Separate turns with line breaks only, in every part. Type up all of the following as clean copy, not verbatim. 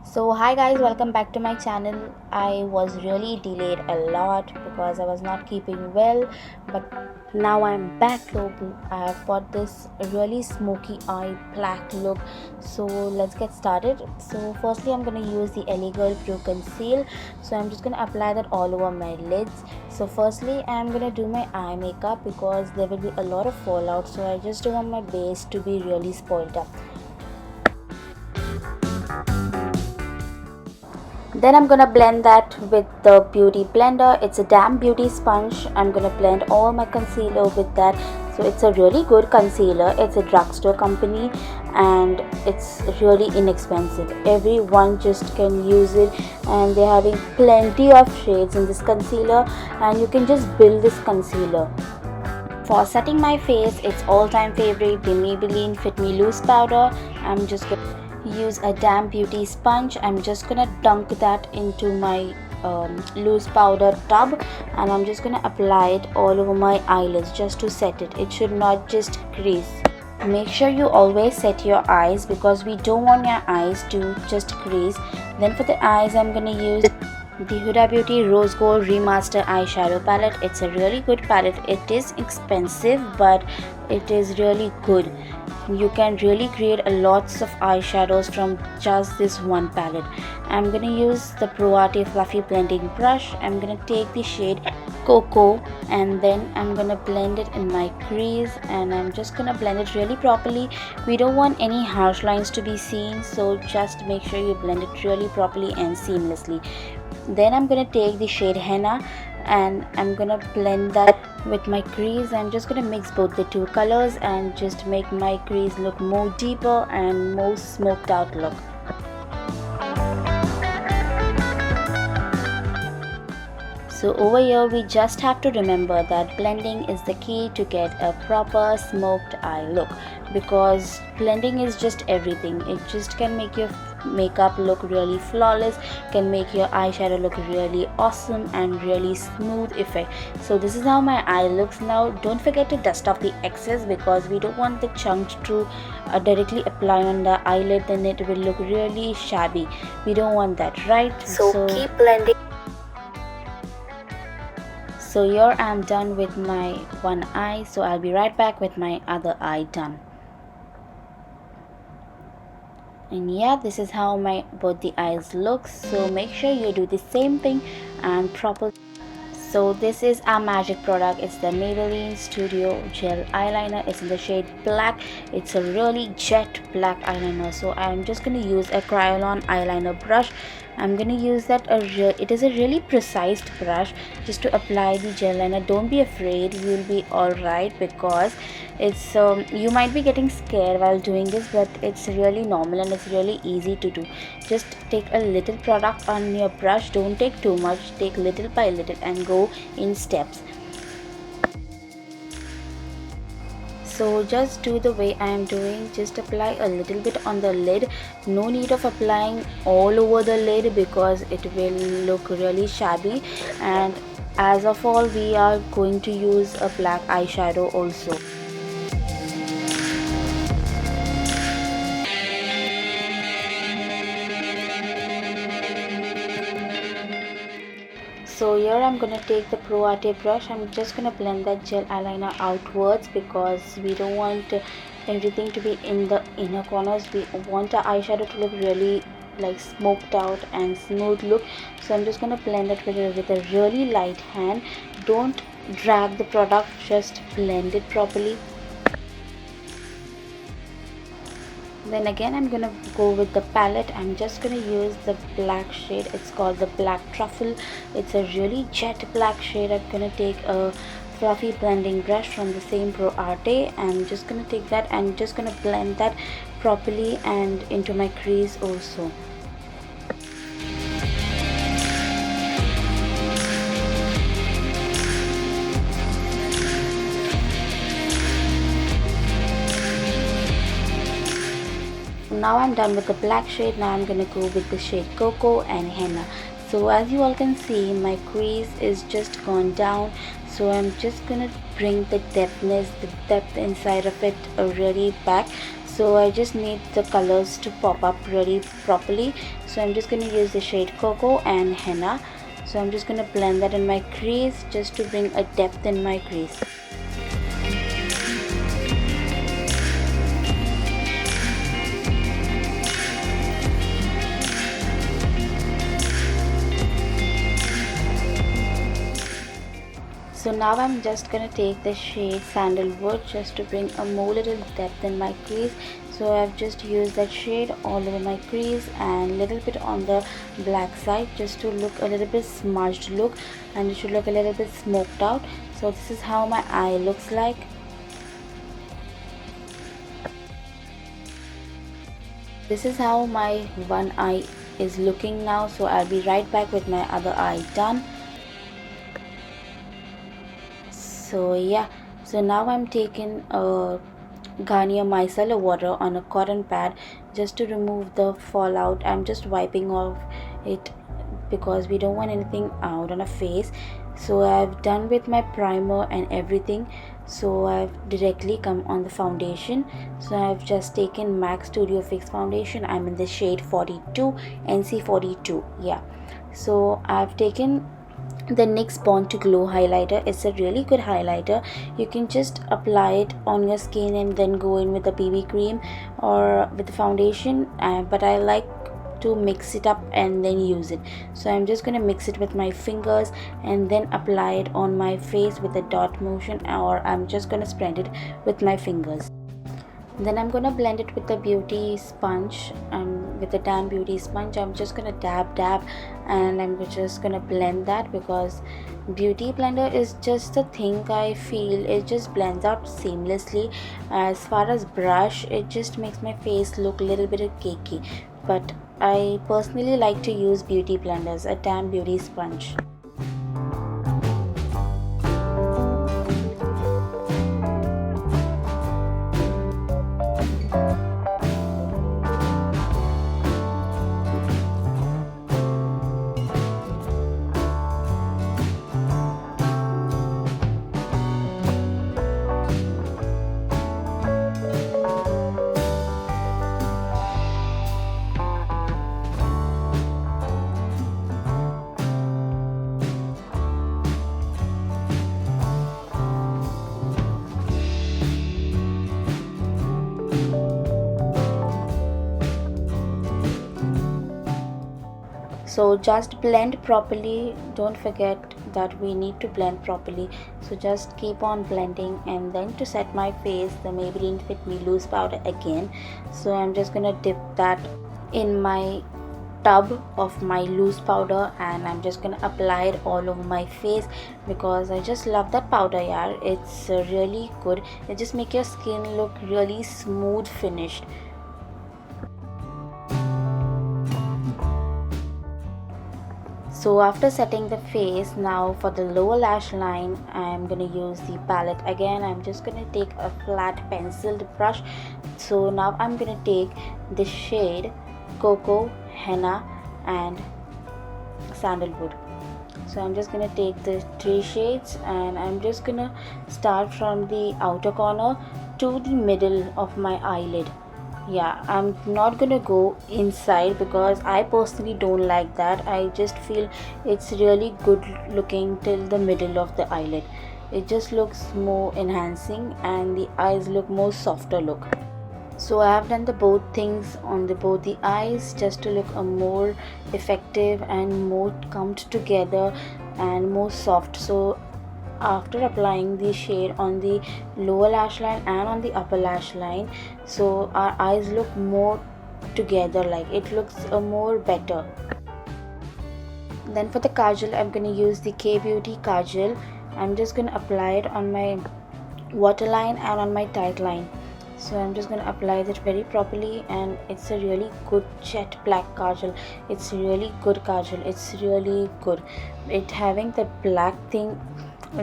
So hi guys, welcome back to my channel. I was really delayed a lot because I was not keeping well, but now I'm back. So I have bought this really smoky eye black look. So let's get started. So firstly I'm gonna use the LA Girl Pro Conceal. So I'm just gonna apply that all over my lids. So firstly I'm gonna do my eye makeup because there will be a lot of fallout, so I just don't want my base to be really spoiled up. Then I'm gonna blend that with the beauty blender. It's a damn beauty sponge. I'm gonna blend all my concealer with that. So it's a really good concealer. It's a drugstore company and it's really inexpensive. Everyone just can use it, and they're having plenty of shades in this concealer, and you can just build this concealer. For setting my face, it's all-time favorite, the Maybelline Fit Me Loose powder. I'm just gonna use a damp beauty sponge. I'm just gonna dunk that into my loose powder tub, and I'm just gonna apply it all over my eyelids just to set it. It should not just crease. Make sure you always set your eyes because we don't want your eyes to just crease. Then for the eyes, I'm gonna use the Huda Beauty Rose Gold Remaster Eyeshadow Palette. It's a really good palette. It is expensive, but it is really good. You can really create a lots of eyeshadows from just this one palette. I'm gonna use the Pro Arte Fluffy Blending Brush. I'm gonna take the shade Cocoa, and then I'm gonna blend it in my crease, and I'm just gonna blend it really properly. We don't want any harsh lines to be seen, so just make sure you blend it really properly and seamlessly. Then I'm gonna take the shade Henna, and I'm gonna blend that with my crease. I'm just gonna mix both the two colors and just make my crease look more deeper and more smoked out look. So over here we just have to remember that blending is the key to get a proper smoked eye look, because blending is just everything. It just can make your makeup look really flawless, can make your eyeshadow look really awesome and really smooth effect. So this is how my eye looks now. Don't forget to dust off the excess because we don't want the chunks to directly apply on the eyelid, then it will look really shabby. We don't want that, right?
So keep blending.
So here I'm done with my one eye, so I'll be right back with my other eye done. And yeah, this is how my both the eyes look. So make sure you do the same thing and proper. So this is our magic product. It's the Maybelline Studio Gel Eyeliner. It's in the shade black. It's a really jet black eyeliner. So I'm just going to use a Crayon eyeliner brush. I'm going to use that. It is a really precise brush just to apply the gel liner. Don't be afraid. You'll be alright because it's you might be getting scared while doing this, but it's really normal and it's really easy to do. Just take a little product on your brush. Don't take too much. Take little by little and go in steps. So just do the way I am doing. Just apply a little bit on the lid. No need of applying all over the lid because it will look really shabby. And as of all, we are going to use a black eyeshadow also. So here I'm going to take the Pro Arte brush. I'm just going to blend that gel eyeliner outwards because we don't want everything to be in the inner corners. We want our eyeshadow to look really like smoked out and smooth look. So I'm just going to blend it with a really light hand. Don't drag the product, just blend it properly. Then again I'm gonna go with the palette. I'm just gonna use the black shade. It's called the Black Truffle. It's a really jet black shade. I'm gonna take a fluffy blending brush from the same Pro Arte. I'm just gonna take that and just gonna blend that properly and into my crease also. Now I'm done with the black shade. Now I'm gonna go with the shade Cocoa and Henna. So as you all can see, my crease is just gone down, so I'm just gonna bring the depth inside of it really back. so I just need the colors to pop up really properly. So I'm just going to use the shade Cocoa and Henna. So I'm just going to blend that in my crease just to bring a depth in my crease. So now I'm just gonna take the shade Sandalwood just to bring a more little depth in my crease. So I've just used that shade all over my crease and little bit on the black side just to look a little bit smudged look, and it should look a little bit smoked out. So this is how my eye looks like. This is how my one eye is looking now. So I'll be right back with my other eye done. So yeah, so now I'm taking a Garnier micellar water on a cotton pad just to remove the fallout. I'm just wiping off it because we don't want anything out on our face. So I've done with my primer and everything, so I've directly come on the foundation. So I've just taken MAC Studio Fix foundation. I'm in the shade 42, NC42. Yeah, so I've taken the NYX Born to Glow highlighter. It's a really good highlighter. You can just apply it on your skin and then go in with a BB cream or with the foundation, but I like to mix it up and then use it. So I'm just gonna mix it with my fingers and then apply it on my face with a dot motion, or I'm just gonna spread it with my fingers. Then I'm gonna blend it with the beauty sponge, and with the damn beauty sponge I'm just gonna dab and I'm just gonna blend that, because beauty blender is just a thing. I feel it just blends out seamlessly. As far as brush, it just makes my face look a little bit cakey, but I personally like to use beauty blenders, a damn beauty sponge. So just blend properly. Don't forget that we need to blend properly. So just keep on blending. And then to set my face, the Maybelline Fit Me loose powder again. So I'm just gonna dip that in my tub of my loose powder and I'm just gonna apply it all over my face, because I just love that powder. Yeah, it's really good. It just make your skin look really smooth finished. So after setting the face, now for the lower lash line, I'm gonna use the palette again. I'm just gonna take a flat penciled brush. So now I'm gonna take the shade Cocoa, Henna and Sandalwood. So I'm just gonna take the three shades and I'm just gonna start from the outer corner to the middle of my eyelid. Yeah, I'm not gonna go inside because I personally don't like that. I just feel it's really good looking till the middle of the eyelid. It just looks more enhancing and the eyes look more softer look. So I have done the both things on both the eyes just to look a more effective and more combed together and more soft. So after applying the shade on the lower lash line and on the upper lash line, so our eyes look more together, like it looks more better. Then for the kajal, I'm going to use the K Beauty kajal. I'm just going to apply it on my waterline and on my tight line. So I'm just going to apply that very properly, and it's a really good jet black kajal. It's really good kajal. It's really good. It having the black thing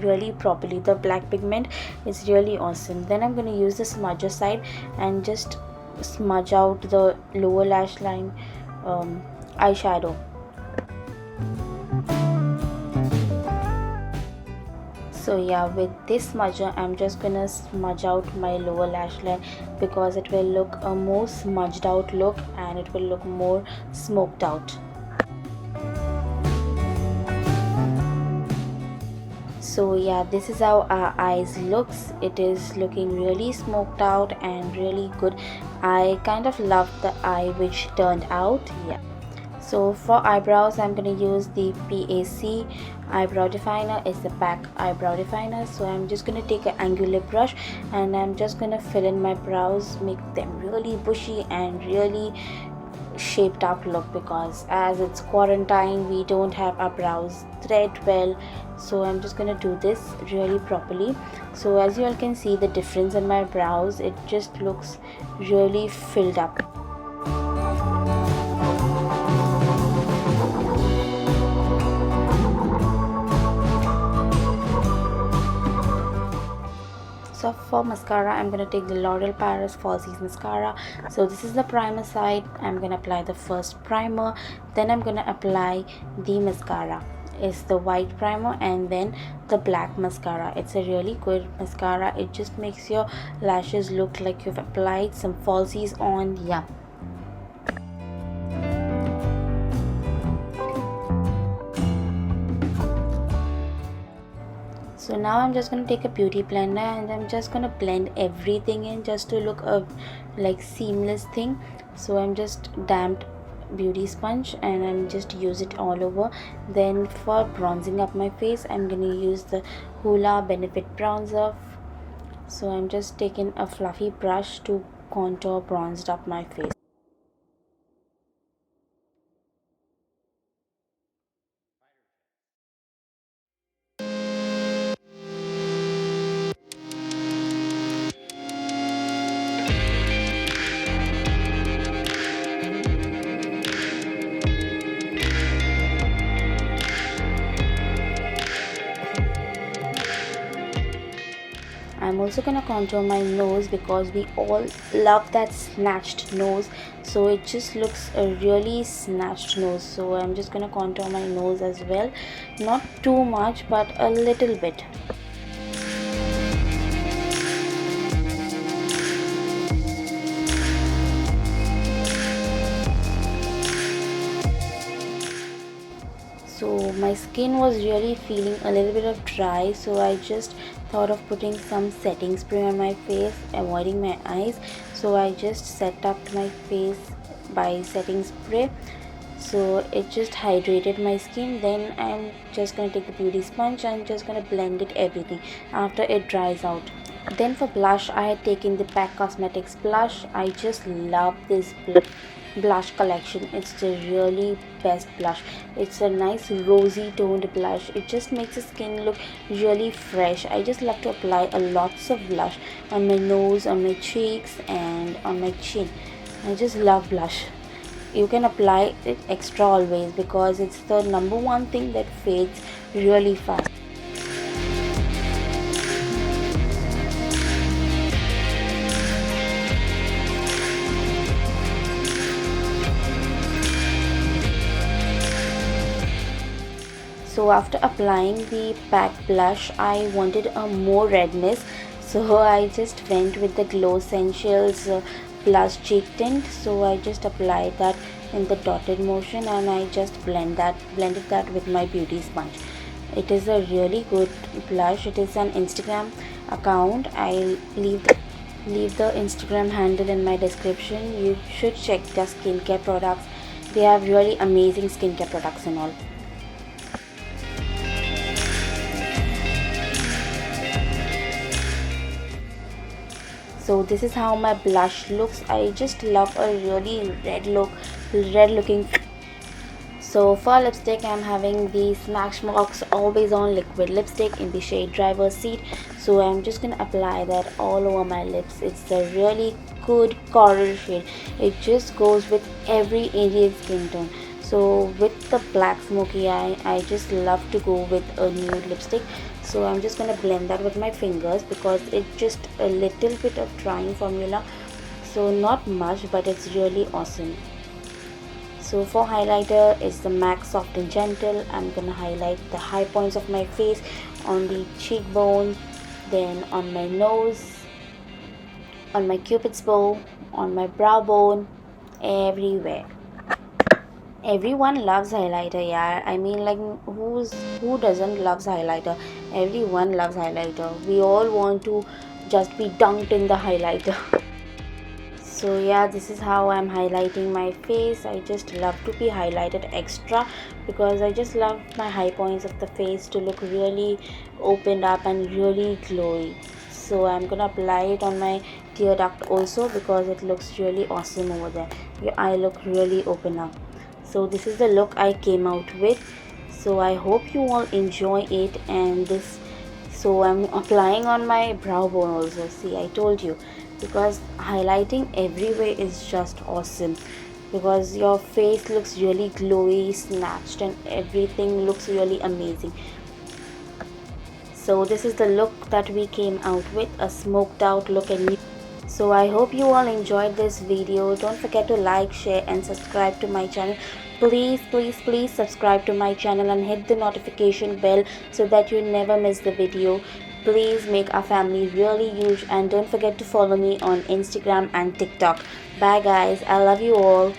really properly, the black pigment is really awesome. Then I'm going to use the smudger side and just smudge out the lower lash line eyeshadow. So yeah, with this smudger I'm just gonna smudge out my lower lash line because it will look a more smudged out look and it will look more smoked out. So yeah, this is how our eyes looks. It is looking really smoked out and really good. I kind of love the eye which turned out. Yeah. So for eyebrows I'm going to use the PAC eyebrow definer. It's the PAC eyebrow definer. So I'm just going to take an angular brush and I'm just going to fill in my brows, make them really bushy and really shaped up look, because as it's quarantine we don't have our brows thread well. So I'm just gonna do this really properly. So as you all can see the difference in my brows, it just looks really filled up. So for mascara I'm going to take the L'Oreal Paris Falsies mascara. So this is the primer side. I'm going to apply the first primer, then I'm going to apply the mascara. It's the white primer and then the black mascara. It's a really good mascara. It just makes your lashes look like you've applied some falsies on. Yeah. So now I'm just going to take a beauty blender and I'm just going to blend everything in just to look a like seamless thing. So I'm just damped beauty sponge and I'm just use it all over. Then for bronzing up my face I'm going to use the Huda Benefit bronzer. So I'm just taking a fluffy brush to contour bronzed up my face. I'm also gonna contour my nose because we all love that snatched nose. So it just looks a really snatched nose. So I'm just gonna contour my nose as well. Not too much but a little bit. So my skin was really feeling a little bit of dry, so I just thought of putting some setting spray on my face, avoiding my eyes. So I just set up my face by setting spray, so it just hydrated my skin. Then I'm just gonna take the beauty sponge and just gonna blend it everything after it dries out. Then for blush I had taken the PAC Cosmetics blush. I just love this blush collection. It's the really best blush. It's a nice rosy toned blush. It just makes the skin look really fresh. I just love to apply a lots of blush on my nose, on my cheeks and on my chin. I just love blush. You can apply it extra always because it's the number one thing that fades really fast. So after applying the PAC blush, I wanted a more redness, so I just went with the Glow Essentials blush cheek tint. So I just applied that in the dotted motion and I just blended that with my beauty sponge. It is a really good blush. It is an Instagram account. I'll leave the Instagram handle in my description. You should check their skincare products. They have really amazing skincare products and all. So this is how my blush looks. I just love a really red looking. So for lipstick I'm having the Smashbox Always On liquid lipstick in the shade Driver's Seat. So I'm just gonna apply that all over my lips. It's a really good coral shade. It just goes with every Indian skin tone. So with the black smoky eye, I just love to go with a nude lipstick. So I'm just gonna blend that with my fingers because it's just a little bit of drying formula, so not much, but it's really awesome. So for highlighter, it's the MAC Soft and Gentle. I'm gonna highlight the high points of my face, on the cheekbone, then on my nose, on my cupid's bow, on my brow bone, everywhere. Everyone loves highlighter, yeah. I mean, like, who doesn't loves highlighter? Everyone loves highlighter. We all want to just be dunked in the highlighter. So yeah, this is how I'm highlighting my face. I just love to be highlighted extra because I just love my high points of the face to look really opened up and really glowy. So I'm gonna apply it on my tear duct also because it looks really awesome over there. Your eye look really open up. So this is the look I came out with. So I hope you all enjoy it. And this, so I'm applying on my brow bone also. See, I told you, because highlighting everywhere is just awesome, because your face looks really glowy, snatched, and everything looks really amazing. So this is the look that we came out with, a smoked out look. And so I hope you all enjoyed this video. Don't forget to like, share and subscribe to my channel. Please subscribe to my channel and hit the notification bell so that you never miss the video. Please make our family really huge, and don't forget to follow me on Instagram and TikTok. Bye guys, I love you all.